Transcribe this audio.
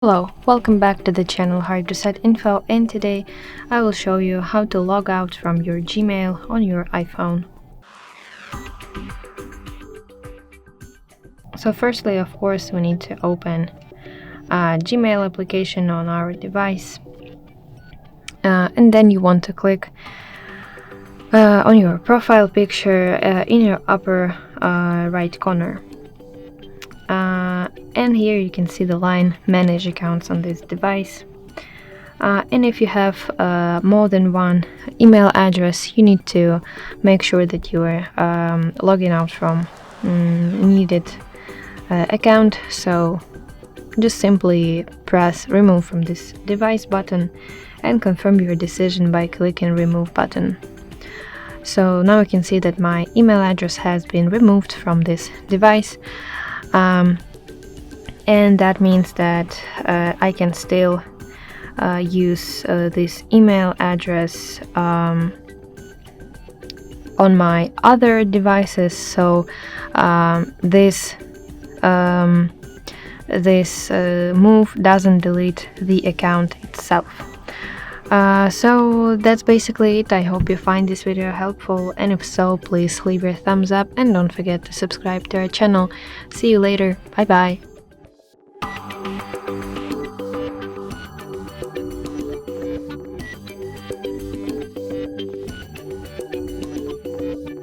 Hello, welcome back to the channel HardReset.Info, and today I will show you how to log out from your Gmail on your iPhone. So firstly, of course, we need to open a Gmail application on our device, and then you want to click on your profile picture in your upper right corner. And here you can see the line Manage Accounts on this device. And if you have more than one email address, you need to make sure that you are logging out from needed account. So just simply press Remove from this device button and confirm your decision by clicking Remove button. So now you can see that my email address has been removed from this device. And that means that I can still use this email address on my other devices. So this move doesn't delete the account itself. So that's basically it. I hope you find this video helpful, and if so, please leave your thumbs up and don't forget to subscribe to our channel. See you later. Bye bye.